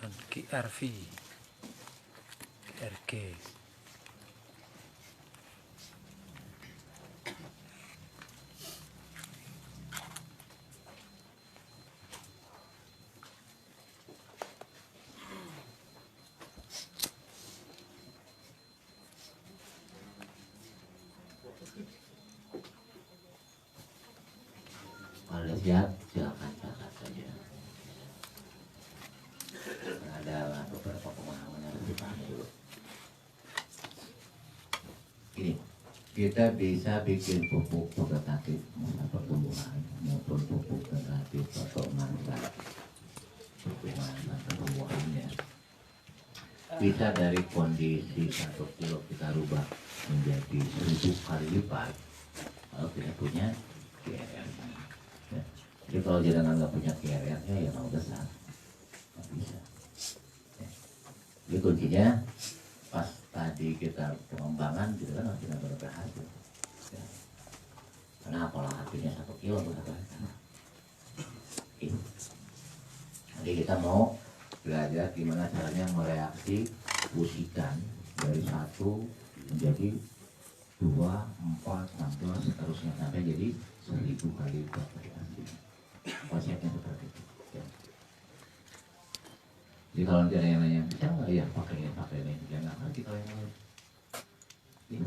dan QRV, QRG. Kalau siap, silakan catat saja. Ada beberapa pemahaman yang harus dipahami dulu. Ini kita bisa bikin pupuk vegetatif masa pertumbuhan maupun pupuk vegetatif atau masa pertumbuhan dan pertumbuhannya. Bisa dari kondisi 1 kilo kita rubah menjadi 1000 kali lipat kalau kita punya QRR. Jadi kalau jangan nggak punya QRR-nya ya mau besar, nggak bisa. Jadi kuncinya pas tadi kita pengembangan gitu kan harus kita berhasil. Karena apalah artinya 1 kilo atau 1 hektar. Jadi kita mau belajar gimana caranya mereaksi usikan dari 1 menjadi 2, 4, 16 seterusnya sampai jadi 1000 kali lipat variasi. Konsepnya seperti itu. Ya. Jadi kalau nanti ada yang nanya, bisa nggak ya pakai ini? Ya nggak ngerti kalau yang lain. Ya.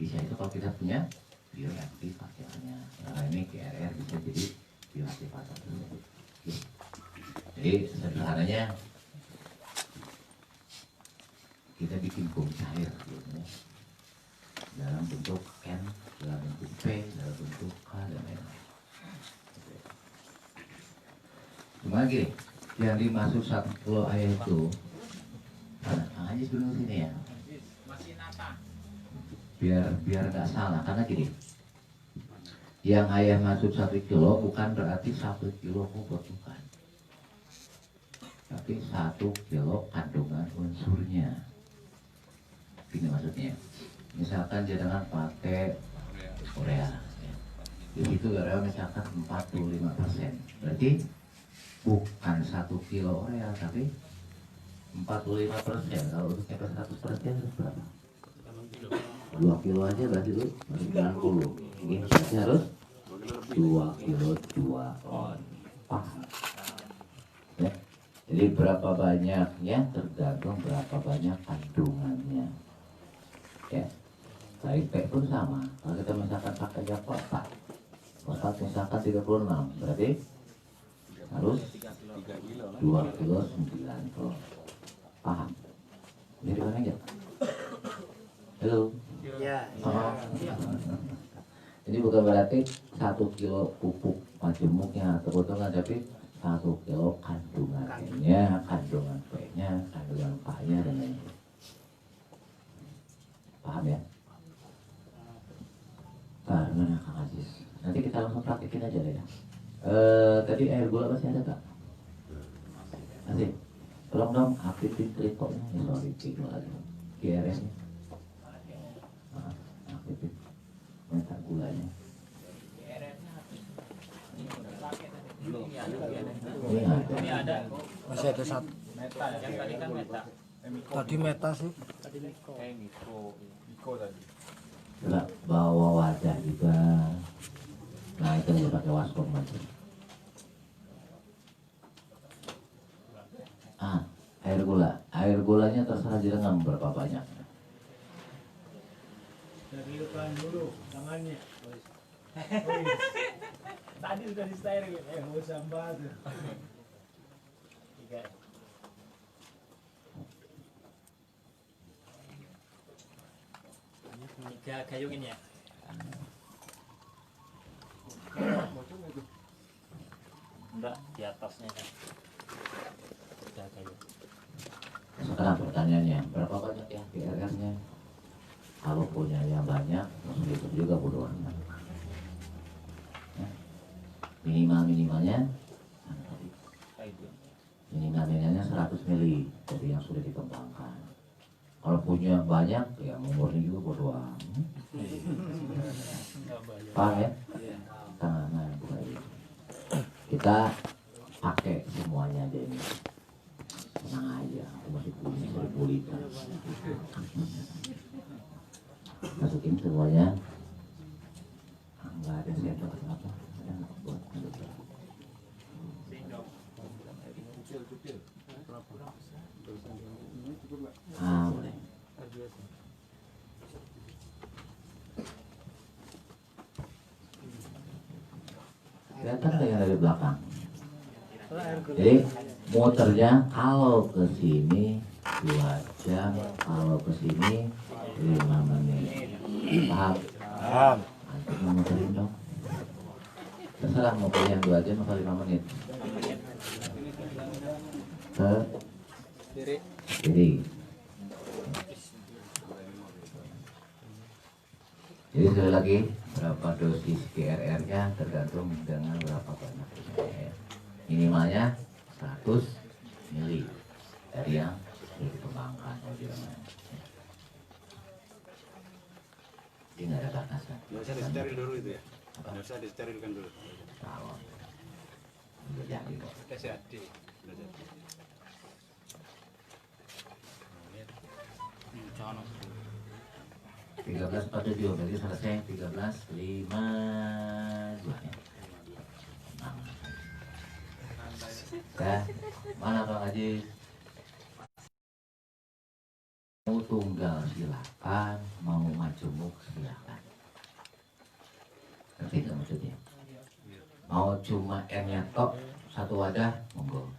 Bisa itu kalau kita punya bioreaktif hasilnya. Nah ini QRR bisa jadi bioaktivator. Ya. Jadi sederhananya kita bikin bom cair gitu ya. Dalam bentuk N, dalam bentuk P, dalam bentuk K dan lain-lain. Cuma gini, yang dimaksud 1 kilo air itu aja dulu sini ya. Biar nggak salah, karena gini, yang ayah maksud 1 kilo bukan berarti 1 kilo bobot, bukan. Tapi 1 kilo kandungan unsurnya. Ini maksudnya. Misalkan jangan pakai urea. Ya. Di situ urea misalkan 45%. Berarti bukan 1 kilo urea, tapi 45%. Kalau untuk sampai 100% harus berapa? 2 kilo aja berarti itu 90. Ini berarti harus 2 kilo 2 on. Paham? Ya. Jadi berapa banyaknya tergantung berapa banyak kandungannya. Ya. Baik P pun sama. Kalau kita misalkan pakai fosfat misalkan 36, berarti harus 2 kilo 9 ton. Paham? Ini di mana enggak? Halo? Ya. Oh. Jadi bukan berarti 1 kilo pupuk majemuknya atau potongan, tapi 1 kilo kandungan N-nya, kandungan P-nya, kandungan K-nya dan lain-lain. Paham ya? Nah, mana Kang Aziz? Nanti kita langsung praktekin aja ya. Tadi air gula masih ada tak? Masih? Tolong dong aktifin tripodnya. Sorry, tidur lagi. QRS-nya. Aktifin. Minta gulanya. Ini ada. Masih ada 1. Meta, yang tadi kan meta. Tadi meta sih. Tadi Miko tadi. Coba bawa wadah juga. Nah itu aja pakai waskom aja. Air gula. Air gulanya terserah direngam berapa banyak. Dari depan dulu tangannya. Tadi sudah di steril. Usah bahas. Tiga kayu ini ya. Enggak, di atasnya kan. Tiga kayu. Sekarang pertanyaannya, berapa banyak ya QRR-nya? Kalau punya yang banyak, itu juga bodo amat. Ya. Minimalnya minimalnya 100 mili dari yang sudah dikembangkan. Kalau punya banyak, ya murni juga bodo amat. Paham ya? Nah, bukan itu. Kita pakai semuanya aja ini. Tenang aja, aku masih punya 1000 liter. Masukin semuanya. Enggak ada sendok atau apa. Enak buat sendok. Boleh. Kelihatan nggak yang dari belakang? Jadi muternya kalau ke sini 2 jam, kalau ke sini 5 menit. Paham? Paham. Antum mau muterin dong. Terserah mau pilih yang 2 jam atau 5 menit. Ke kiri. Jadi sekali lagi berapa dosis GRR-nya tergantung dengan berapa banyak minimalnya 100 mili dari yang dikembangkan. Ini nggak ada batasan. Nggak usah disteril dulu itu ya? Nggak usah disterilkan dulu. Kalau udah jadi kok. Udah jadi. Udah jadi. 13.47 berarti selesai 13.52 ya. Nah, mana Bang Haji? Mau tunggal silakan, mau majemuk silakan. Ngerti nggak maksudnya? Mau cuma N-nya tok satu wadah, monggo.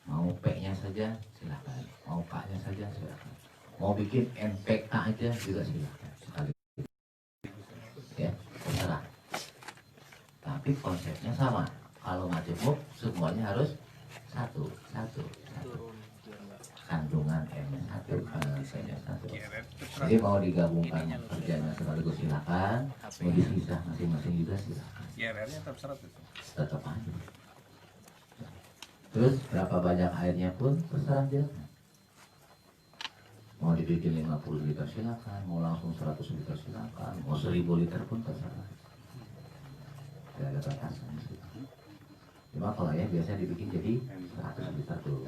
Mau P-nya saja silakan, mau K-nya saja silakan. Mau bikin NPK aja juga silakan. Sekali. Ya, terserah. Tapi konsepnya sama. Kalau majemuk semuanya harus satu. Kandungan M-nya satu, P-nya satu. Jadi mau digabungkan kerjanya sekaligus silakan. Mau dipisah masing-masing juga silakan. GRR-nya tetap 100. Tetap aja. Terus berapa banyak airnya pun terserah dia. Mau dibikin 50 liter silakan, mau langsung 100 liter silakan, mau 1000 liter pun terserah. Tidak ada batasan. Cuma kalau ya biasanya dibikin jadi 100 liter dulu.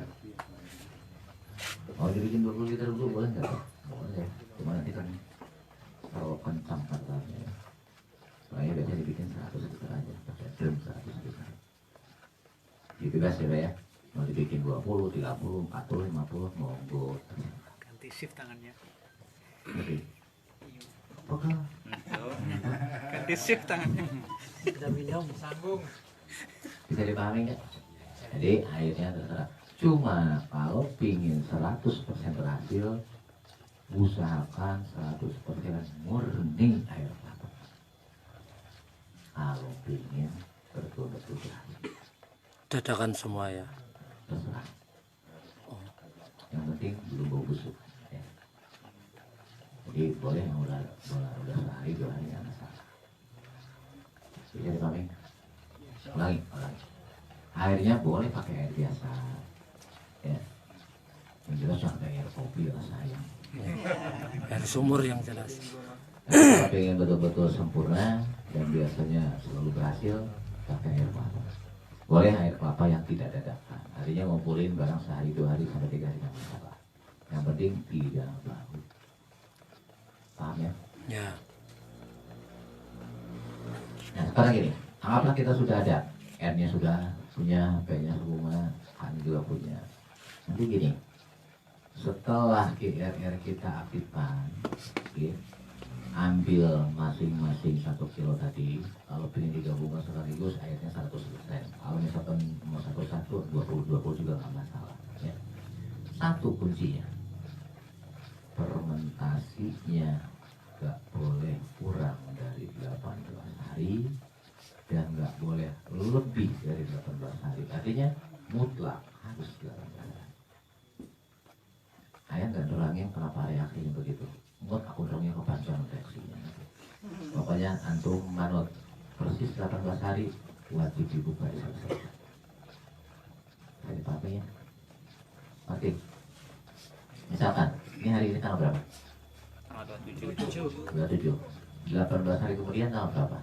Mau dibikin 20 liter dulu boleh nggak? Boleh. Cuma nanti kan kalau kencang katanya. Soalnya biasanya dibikin 100 liter aja, pakai drum 100 liter. Jadi bebas ya, Pak ya. Mau dibikin 20, 30, 40, 50, monggo. Ganti shift tangannya. Oke. Oke. Ganti shift tangannya. Kita minum sambung. Bisa dipahami nggak? Jadi airnya terserah. Cuma kalau pingin 100% berhasil, usahakan 100% murni air kelapa. Kalau pingin betul-betul berhasil, Dadakan semua ya. terserah. Yang penting belum bau busuk. Ya. Jadi boleh yang udah sehari 2 hari nggak masalah. Bisa dipahami? Ulangi. Airnya boleh pakai air biasa. Ya. Yang jelas jangan pakai air kopi lah sayang. Air sumur yang jelas. Kalau pengen betul-betul sempurna dan biasanya selalu berhasil, pakai air kelapa. Boleh air kelapa yang tidak dadakan. Artinya ngumpulin barang sehari 2 hari sampai 3 hari nggak masalah. Yang penting tidak bau. Paham ya? Ya. Nah sekarang gini, anggaplah kita sudah ada, R-nya sudah punya, P-nya semua, K juga punya. Nanti gini, setelah GRR kita aktifkan, ya, ambil masing-masing 1 kilo tadi. Kalau ingin digabungkan sekaligus airnya 100%. Kalau misalkan mau 1 20 juga nggak masalah. Ya. Satu kuncinya, fermentasinya nggak boleh kurang dari 18 hari dan nggak boleh lebih dari 18 hari. Artinya mutlak harus 18 hari. Ayah nggak nerangin kenapa reaksinya begitu. Mut aku nerangin kepanjang reaksinya. Pokoknya antum manut persis 18 hari wajib dibuka diselesaikan. Dari papanya. Oke. Misalkan ini hari ini tanggal berapa? Tanggal 27. 27. 18 hari kemudian tanggal berapa?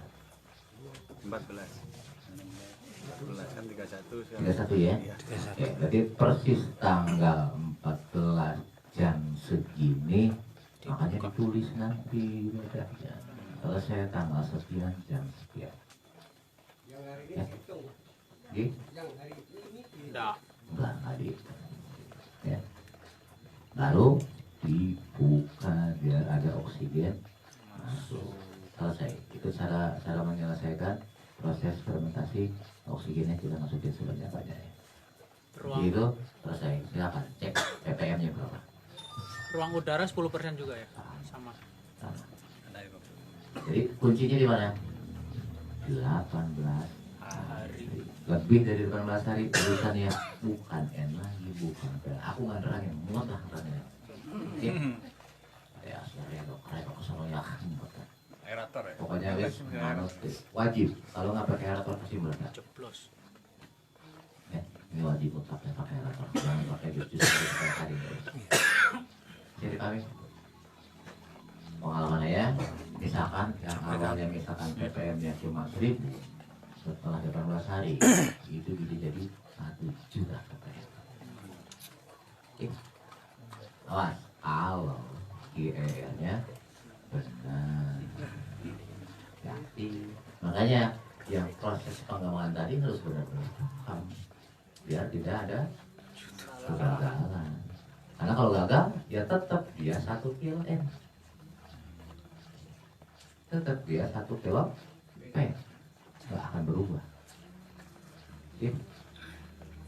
14. 14 kan 31 sekarang. 31 ya. Oke, berarti persis tanggal 14 jam segini, makanya ditulis nanti bedanya. Kalau saya tanggal sekian jam sekian. Ya. Oke? Enggak. Enggak dihitung. Ya. Baru dibuka biar ada oksigen masuk. Selesai. Itu cara menyelesaikan proses fermentasi. Oksigennya kita masukin sebanyak-banyaknya. Ruang Itu selesai. Silakan cek ppm-nya berapa. ruang udara 10% juga ya? Sama. Sama. Jadi kuncinya di mana? 18 Hari. lebih dari 18 hari urusannya bukan N lagi, bukan P. Aku nggak nerangin, muat lah nerangin. Oke? Ya, sebenarnya dok, kayak aku sama ya. Aerator ya. Pokoknya wis manut wajib. Kalau nggak pakai aerator pasti meledak. Jeblos. Ya, ini wajib mutlaknya pakai aerator. Jangan pakai jus kayak tadi. Jadi kami pengalamannya ya, misalkan yang awalnya misalkan ppm-nya cuma 1000, setelah 18 hari itu bisa jadi 1 juta ppm. Oke. Awas, kalau IR-nya benar. Jadi makanya yang proses pengembangan tadi harus benar-benar paham biar tidak ada kegagalan. Karena kalau gagal ya tetap dia 1 kilo N, tetap dia 1 kilo P, nggak akan berubah. Oke,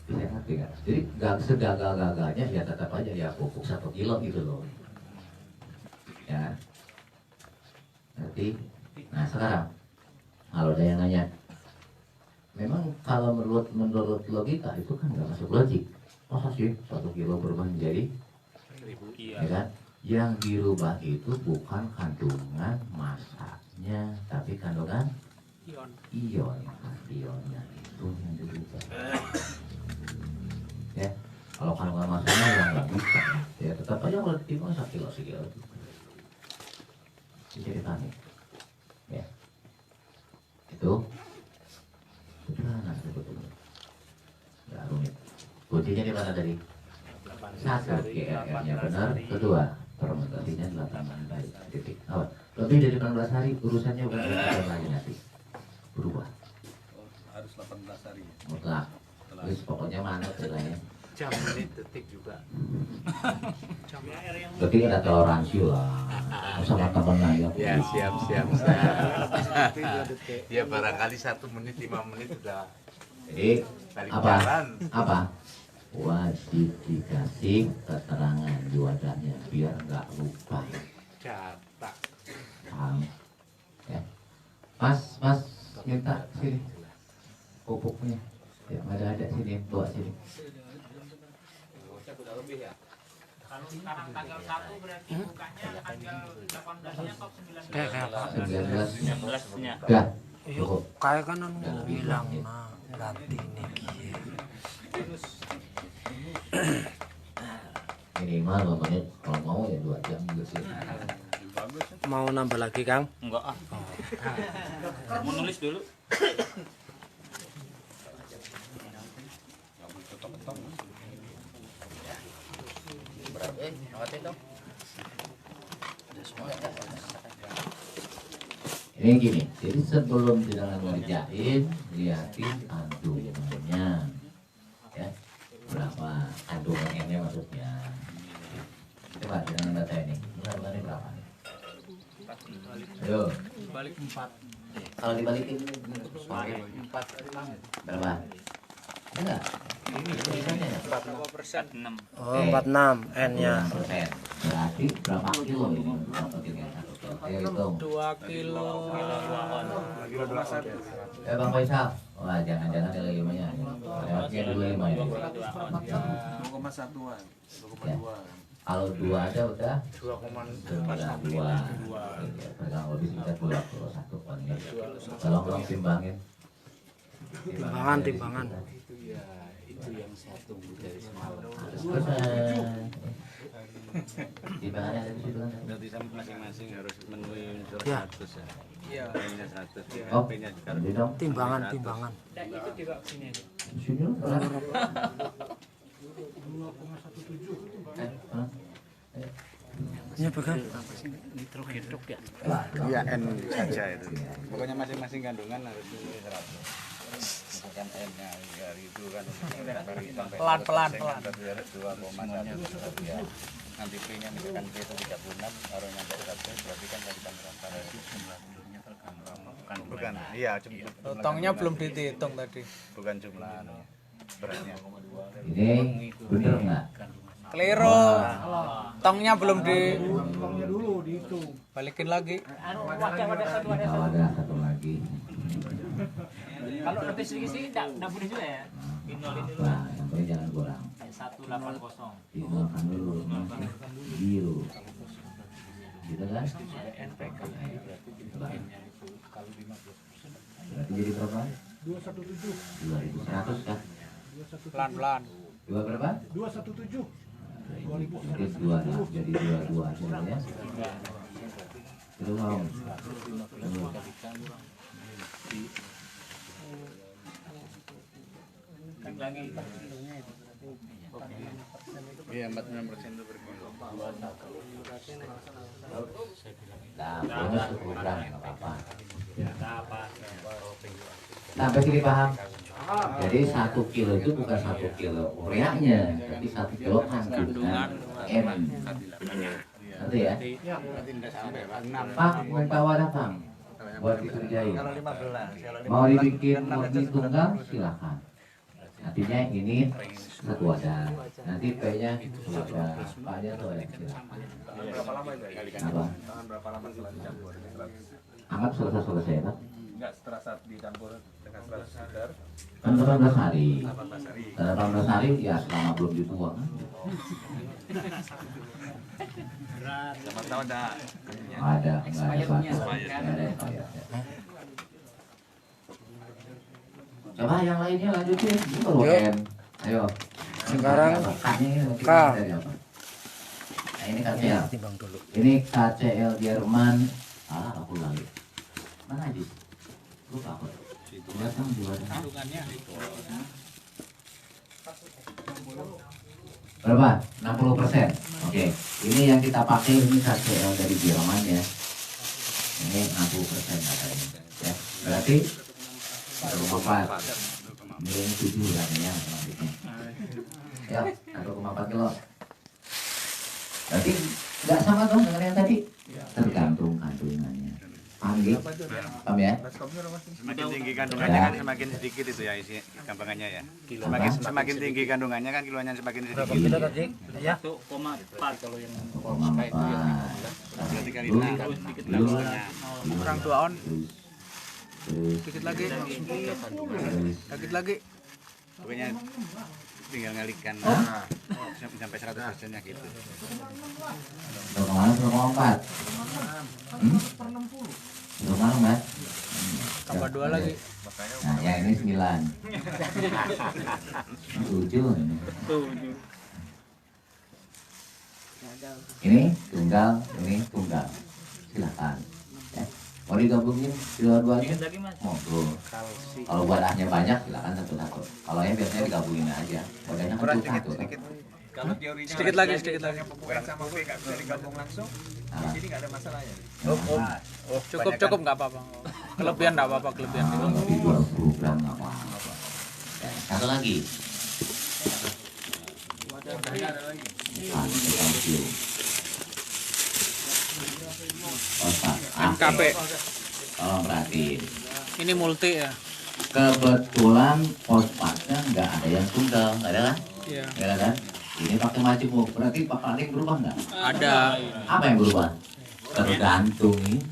bisa ngerti nggak? Jadi gak segagal-gagalnya ya tetap aja ya pupuk 1 kilo gitu loh. Ya, ngerti? Nah sekarang kalau ada yang nanya, memang kalau menurut logika itu kan nggak masuk logik. Masa sih 1 kilo berubah menjadi 1000. ya kan? Yang dirubah itu bukan kandungan masanya, tapi kandungan Ion. ion. Ionnya itu yang dirubah. Ya, kalau kandungan masanya yang nggak bisa, ya tetap aja kalau ditimbang 1 kilo sekilo. Jadi panik. Ya, itu sederhana sebetulnya, nggak rumit. Kuncinya di mana tadi? 1, GRR-nya benar. Kedua, fermentasinya 8 hari. Titik. Oh, lebih dari 18 hari urusannya bukan dengan lagi nanti berubah Harus 18 hari. mutlak. Terus pokoknya mana nilainya? Jam, menit, detik juga. Berarti ada toleransi lah sama temen aja. Ya siap. Ya barangkali 1 menit 5 menit sudah Jadi balik apa? jalan. Apa? Wajib dikasih keterangan di wadahnya biar nggak lupa. Catak. Paham? Ya. Mas minta sini pupuknya. Ya, ada sini, bawa sini. Kalau sekarang tanggal 1 berarti bukanya tanggal 18-nya atau 19-nya? Kayak 19. 19-nya. Dah. Yuk, Cukup. kayak kan bilang nah ganti nih kie. Minimal 2 menit, kalau mau ya 2 jam juga sih. Bagus. Mau nambah lagi Kang? Enggak ah. Mau nulis dulu. Nggak boleh ketok-ketok. Ini gini, jadi sebelum jangan mau dijahit, lihatin kandungannya, ya berapa kandungannya maksudnya. Coba jangan data ini, kandungannya berapa? Ayo, Balik 4. kalau dibalikin berapa? Enggak, ini tulisannya ya? 46. Oh, 46 N-nya. 6%. Berarti berapa kilo ini? Ayo hitung. 2 kilo. Bang Faisal, wah jangan-jangan nilai 5-nya. Lewatnya dulu 5 ya. 2,1-an. 2,2. Kalau 2 ada udah 2,4. 2. Pegang lebih kita 21 paling ya. Tolong timbangin. Timbangan. Itu yang 1 dari semalam. Timbangannya ada di situ kan? Berarti masing-masing harus memenuhi Ya. 100 ya. Iya. P-nya 100. Oh, P-nya juga nanti dong. Timbangan, timbangan. Dan itu juga sini aja. Sini loh. Ini pegang. Nitrogen ya. Iya, N saja itu. Pokoknya masing-masing kandungan harus 100. Bukan N-nya dari itu kan. Pelan-pelan. 2,1 ya. Nanti P-nya misalkan P itu 36, kalau nyampe 100 berarti kan dari tambah bukan, iya Tongnya belum dihitung tadi. bukan jumlah beratnya. Ini bener nggak? Keliru. Tongnya belum di Uangnya dulu dihitung. balikin lagi. Kalau ada satu lagi. Kalau lebih sedikit enggak boleh juga ya. Inolin dulu. Nah, yang penting jangan kurang. 180. Dinolkan dulu. Biru. Gitu kan? Berarti jadi berapa? 217. 2100 kan? Pelan-pelan. Dua berapa? 217. Terus dua, nah, jadi 22 aja ya. Terus mau. Iya, 46% itu berkilo. Nah, bonus 10 gram, nggak apa-apa. Sampai sini paham? Jadi 1 kilo itu bukan 1 kilo ureanya, tapi 1 kilo kandungan N. Nanti ya? Berarti tidak sampai, Pak. 6. Pak, minta wadah Bang, buat dikerjain. Mau dibikin murni tunggal, silakan. Artinya ini satu wadah. Nanti P-nya wadah, Pak-nya tuh ya, silakan. Berapa lama itu? Apa? Tahan berapa lama setelah dicampur? Anggap selesai Pak. Enggak, setelah saat dicampur dengan 100 liter, Kan 18 hari. 18 hari. 18 hari ya selama belum dituang. Sama tahu ada ininya. Ada, nggak ada batu, nggak ada expired. Coba yang lainnya lanjutin, ini baru N. Ayo. Sekarang K. Dari apa? Nah, ini KCL. Timbang dulu. Ini KCL Jerman. Ah, aku lagi. Mana aja? Lupa aku. Datang di wadah. Berapa? 60%. Oke. Ini yang kita pakai ini KCL dari Jerman ya. Ini 60% katanya. Ya. Berarti 1,4. Ini 7 katanya. Ya, 1,4 kilo. Berarti nggak sama dong dengan yang tadi. Tergantung kandungannya. Paham gitu? Paham ya? Semakin tinggi kandungannya kan semakin sedikit itu ya isi gampangannya ya. Semakin tinggi kandungannya kan kilonya semakin sedikit. Kita tadi ya. 1,4 kalau yang 1,4. Berarti kali Dulu, 6. dulu, Kurang 2 on. terus, Dikit lagi. Dikit lagi. Pokoknya tinggal ngalikan sampai 100%-nya gitu. 1,4. Berapa Mas? Tambah 2 lagi. Nah, yang ini 9. 7 ini. Ini tunggal, ini tunggal. Silakan. Ya. Mau digabungin dua-duanya? Monggo. Kalau wadahnya banyak, silakan satu-satu. Kalau yang biasanya digabungin aja. Wadahnya kan satu. Kalau teorinya Sedikit lagi, sedikit lagi. pupuk sama P nggak bisa digabung langsung. Di sini nggak ada masalahnya. Cukup nggak apa-apa. Kelebihan nggak apa-apa, kelebihan. Di 20 gram nggak apa-apa. Ya, satu lagi. Kalsium. Fosfat. MKP. Tolong perhatiin. Ini multi ya. Kebetulan fosfatnya nggak ada yang tunggal, nggak ada kan? Iya. Nggak ada kan? Ini pakai majemuk, berarti ada yang berubah nggak? Ada. Apa yang berubah? Tergantung ini.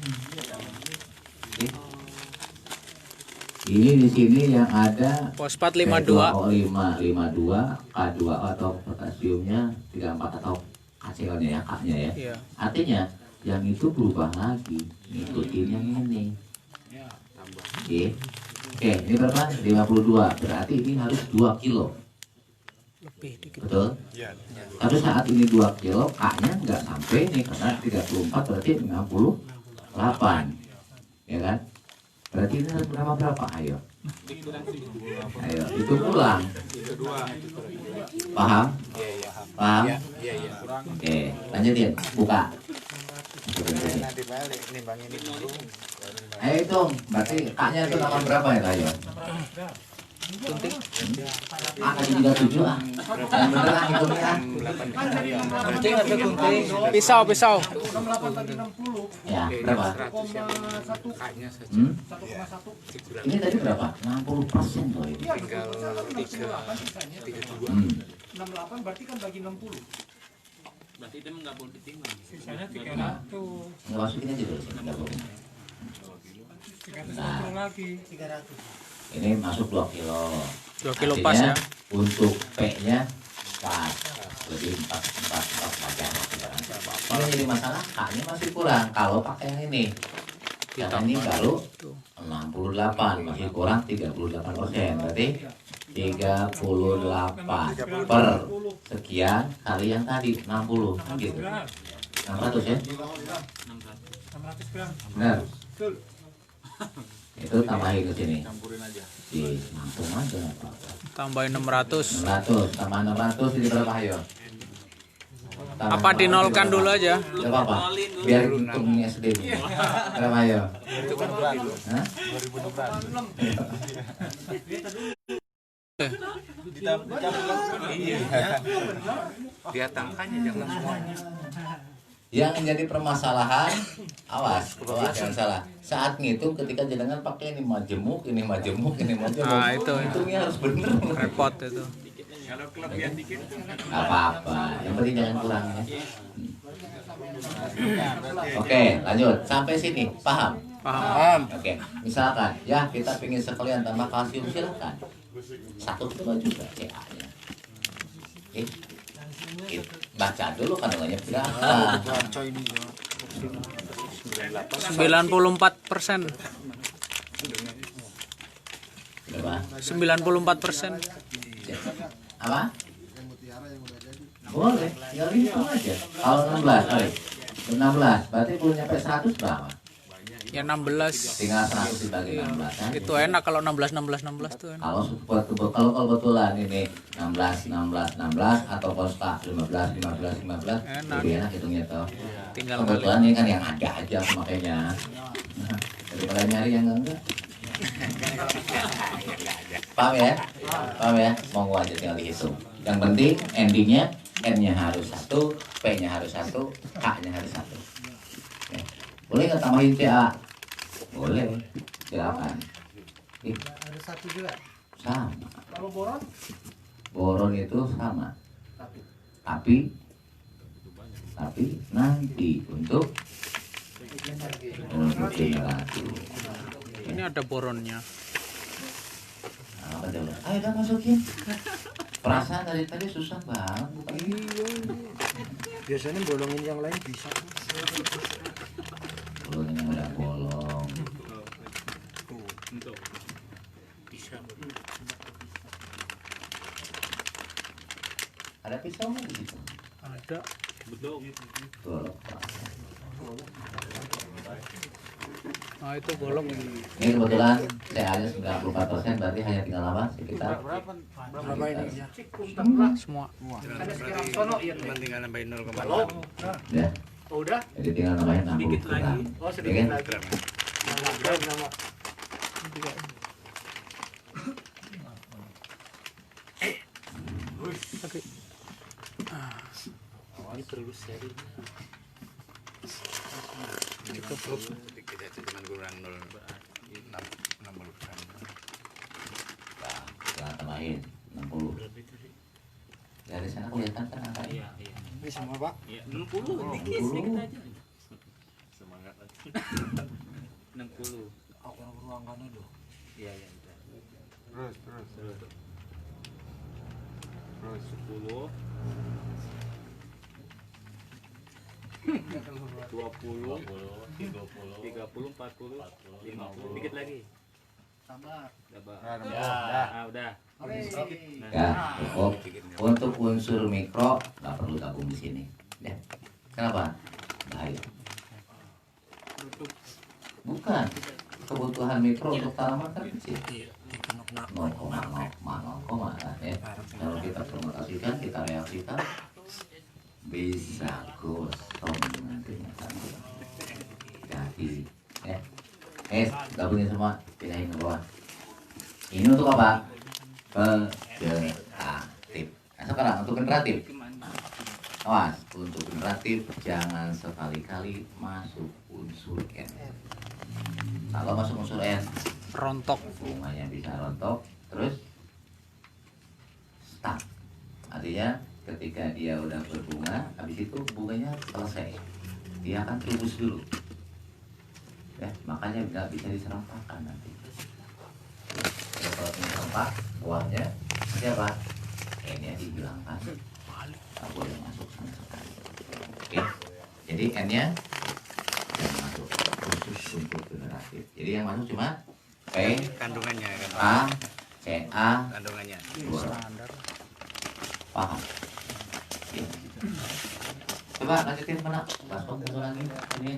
Ini di sini yang ada Fosfat 52. P2O5, 52, K2 atau potasiumnya 34 atau KCl-nya ya, K-nya ya. Iya. Artinya yang itu berubah lagi, ngikutin yang ini. Oke, ini berapa? 52. Berarti ini harus 2 kilo. Lebih dikit. Betul? Tapi saat ini 2 kilo, K-nya nggak sampai nih karena 34 berarti 60 8, ya kan? Berarti ini harus berapa? Ayo, itu pulang. Paham? Paham? Oke, lanjutin, buka. Nanti balik nimbangin ini dulu. Ayo hitung, berarti kaknya itu nama berapa ya ayo? A kali 37 ah. Yang bener ah hitungnya. Gunting ada gunting. Pisau. 68 tadi 60. Ya, berapa? 1,1. Kaknya saja. 1,1. Ini tadi berapa? 60% loh ini. Iya, Tinggal 68 sisanya. 68 berarti kan bagi 60. Berarti dia nggak boleh ditimbang. Sisanya 300. Nggak masukin aja dulu. Nggak boleh. 300 lagi. 300. Ini masuk 2 kilo. 2 kilo pas Artinya, ya. Untuk P-nya pas. Lebih 4 macam. Ini jadi masalah, K-nya masih kurang kalau pakai yang ini. Karena ini baru 68, masih kurang 38%. Berarti 38 per sekian kali yang tadi 60 kan gitu. 600 ya? 600 gram. Benar. Betul. Itu tambahin ke sini. Campurin aja. Langsung aja. Tambahin 600. 600 tambah 600 jadi berapa ayo? Tambah Apa dinolkan dulu aja? Gak apa-apa. Biar hitungnya SD dulu. Berapa ayo? Itu kan berapa? Hah? 2600. Iya. Dia tangkanya jangan semuanya. Yang menjadi permasalahan, awas jangan salah. Saat ngitung ketika jenengan pakai ini majemuk, ini majemuk, ini majemuk. Ah, itu. Hitungnya harus bener. Repot itu. Kalau kelebihan dikit Gak apa-apa. Yang penting jangan kurang ya. Oke, lanjut. Sampai sini, paham? Paham. Oke, misalkan ya kita pengen sekalian tambah kalsium silakan. 1 kilo juga CA-nya. Oke. Baca dulu kandungannya berapa. 94%. Berapa? 94%. Apa? Boleh, tinggal hitung aja. Kalau 16, sorry. 16, berarti belum nyampe 100 berapa? Ya 16. Tinggal 100 dibagi 16 kan? Itu enak kalau 16 tuh enak. Kalau kebetulan ini 16 atau konsta 15 Enak. lebih enak hitungnya tuh. Tinggal Kebetulan ini kan yang ada aja makanya. Daripada nyari yang enggak. Paham ya? Paham ya? Monggo aja tinggal dihitung. Yang penting endingnya N-nya harus 1, P-nya harus 1, K-nya harus 1. Oke. Boleh nggak tambahin CA? Boleh, silakan. Ada 1 juga. Sama. Kalau boron? Boron itu sama. Tapi nanti untuk generasi. Ini ada boronnya. Apa dulu? Ayo udah masukin. Perasaan dari tadi susah banget bukan ini. Biasanya bolongin yang lain bisa. Bolongin yang udah bolong. Ada pisau nggak di situ? Ada. Golok. Nah, itu golok. Ini kebetulan CA-nya 94%, berarti hanya tinggal apa? Sekitar Berapa ini? Semua. Ada sekitar sono ya. Tinggal nambahin 0,8. ya. Oh, udah? Jadi tinggal nambahin 60 gram. Oh, Ya sedikit kan? lagi. Nama. Ini perlu seri. Sedikit aja cuma kurang 60 gram. Nah, tinggal tambahin 60. Dari sana kelihatan kan angkanya? iya. Ini semua, Pak. Iya, 60 dikit sedikit aja. Semangat. 60. Aku ruangan dulu. Iya. Terus. 10. 20, 30, 40, 50. Dikit lagi. Tambah. Udah. Ya, cukup. Untuk unsur mikro nggak perlu gabung di sini. Ya. Kenapa? Bahaya. mikro untuk tanaman kan kecil. Iya, dikenok nak 0,0 ya. Kalau kita fermentasikan, kita reaksikan, bisa gosong nantinya satu. Jadi, ya. Gabungin semua, pindahin ke bawah. Ini untuk apa? Generatif. Nah, sekarang untuk generatif. Awas, untuk generatif jangan sekali-kali masuk unsur N. Kalau masuk unsur N, Rontok. bunganya bisa rontok, terus stuck. Artinya ketika dia udah berbunga, habis itu bunganya selesai, dia akan terubus dulu. Ya, makanya nggak bisa diserempakan nanti. Ya, kalau ini serempak, buahnya nanti apa? N-nya dihilangkan. Tak boleh masuk sama sekali. Oke, jadi N-nya jangan masuk, khusus untuk generatif. Jadi yang masuk cuma P, Kandungannya kan. A, C, A, Kandungannya. Standar. paham? Ya. Coba lanjutin mana? Baskom lagi ini.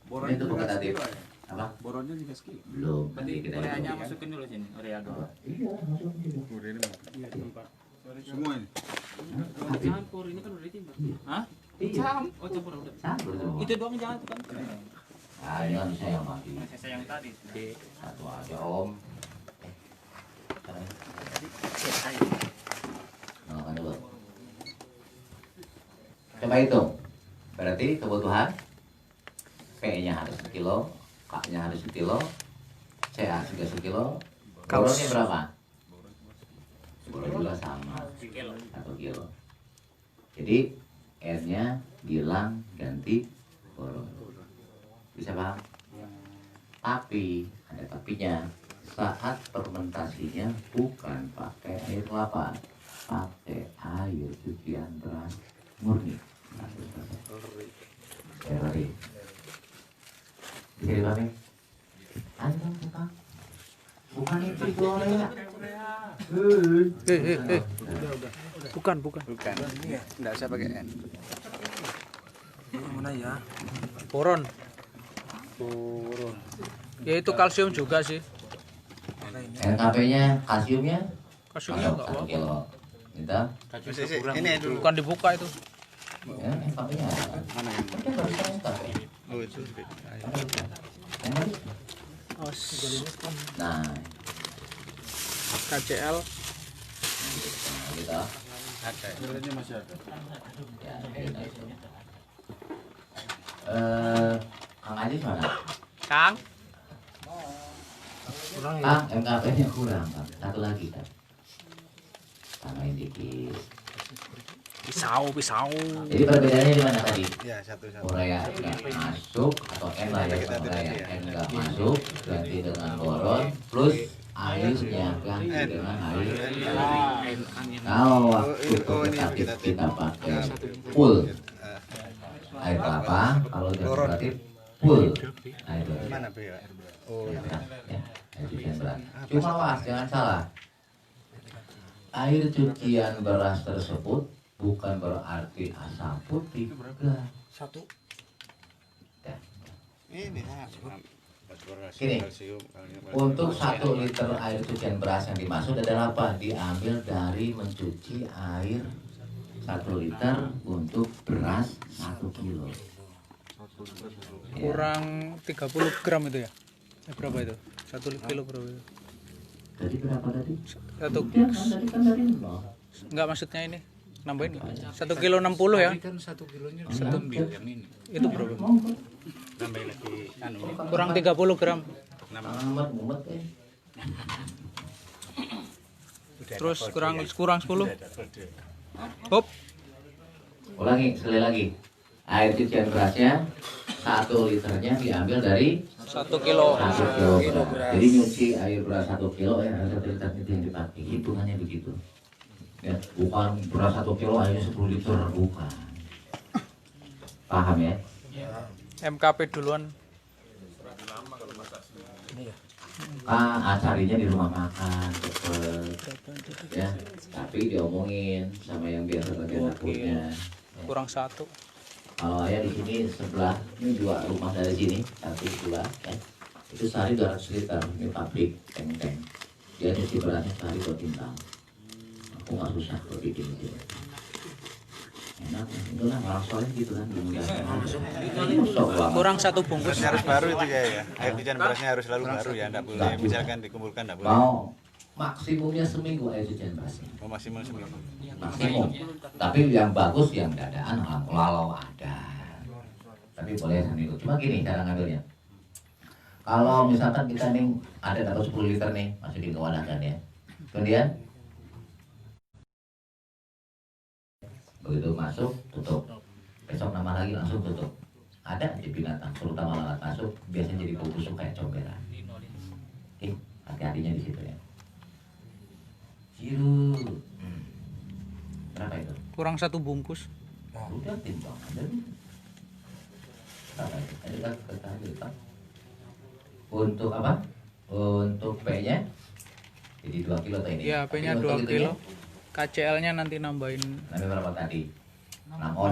Ini untuk generatif. Apa? Boronnya juga skill. Belum. Nanti kita Ureanya hitung. masukin dulu sini, urea dulu. Iya, masukin. Semua ini. Campur ini kan udah ditimbang. Hah? Iya. Oh, campur udah. Campur semua. Itu doang jangan kan. Nah, ini kan saya yang mati. Saya yang tadi. Satu aja om. Makan dulu. Coba hitung. Berarti kebutuhan P-nya harus 1 kilo, K-nya harus 1 kilo, CA juga 1 kilo. Boronnya berapa? Boron juga sama, 1 kilo. Jadi N-nya bilang ganti boron. Bisa paham? Tapi ada tapinya. Saat fermentasinya bukan pakai air kelapa, pakai air cucian beras murni. Lari. Bisa dipahami? Ada bukan? Bukan itu Korea. Bukan. Bukan. Enggak usah pakai N. mana ya? Boron. Ya itu kalsium juga sih. NKP-nya, kalsiumnya Kalsiumnya enggak 1 apa-apa. kilo. Kita Ini dulu. Bukan dibuka itu. ya, NKP-nya Mana yang? kan harusnya NKP. Oh, itu. Yang tadi? Nah, KCL kita Ada. Ini masih ada. ya, kita. Kang Aziz mana? Kang. Kurang ya? Ah, MKP-nya kurang, Kang. Satu lagi, kan? Tambahin dikit. Pisau. Jadi perbedaannya di mana tadi? Ya, satu-satu. Urea nggak masuk atau N lah ya, urea N nggak masuk ganti dengan boron plus airnya ganti dengan air. Kalau waktu vegetatif kita pakai full air kelapa, kalau dekoratif full air beras. Mana Bu ya? Oh, Ya, air cucian beras. Cuma awas, jangan salah. Air cucian beras tersebut bukan berarti asam putih, enggak. Satu. Ini Gini, untuk 1 liter air cucian beras yang dimaksud adalah apa? Diambil dari mencuci air 1 liter untuk beras 1 kilo. Ya. Kurang 30 gram itu ya. Berapa itu? 1 kilo berapa itu? Tadi berapa tadi? Satu Ya, kan tadi kan dari nol. enggak maksudnya ini. Nambahin nggak? 1 kilo 60 ya. Kan 1 kilonya diambil yang ini. Itu berapa? Tambah lagi anu. Kurang 30 gram. Amat mumet Terus kurang 10. Hop. Ulangi sekali lagi. Air cucian berasnya 1 liternya diambil dari 1 kilo. 1 kilo beras. Jadi nyuci air beras 1 kilo ya 1 liter itu yang dipakai. Hitungannya begitu. Ya, bukan beras 1 kilo airnya 10 liter, bukan. Paham ya? MKP duluan. Acarinya di rumah makan cepet ya, tapi diomongin sama yang biasa bagian dapurnya. Ya. Kurang 1. Kalau ayah di sini sebelah, ini 2 rumah dari sini, 1 2 ya. itu sehari 200 liter ini pabrik tank dia nyuci berasnya sehari 2 bintang. Aku nggak susah kalau bikin itu enak, itulah orang soleh gitu kan. Kurang 1 bungkus. Berasnya harus baru itu ya. Air cucian berasnya harus selalu baru ya, enggak boleh misalkan dikumpulkan enggak boleh. Mau maksimumnya seminggu air cucian berasnya. Mau maksimal seminggu. Maksimum. Tapi yang bagus yang dadaan kalau ada. Tapi boleh seminggu. Cuma gini cara ngambilnya. Kalau misalkan kita nih ada dapat 10 liter nih, masukin ke wadah kan ya. Kemudian begitu masuk tutup. Besok nambah lagi langsung tutup. Ada aja binatang, terutama lalat masuk, biasanya jadi bau busuk kayak comberan. Hati-hatinya di situ ya. Ciru. Berapa itu? Kurang 1 bungkus. Udah timbang aja. Berapa itu? Ada kata untuk apa? Untuk P-nya jadi 2 kilo atau ini? Iya, P-nya 2 kilo. KCL-nya nanti nambahin. Nambahin berapa tadi? 6 on.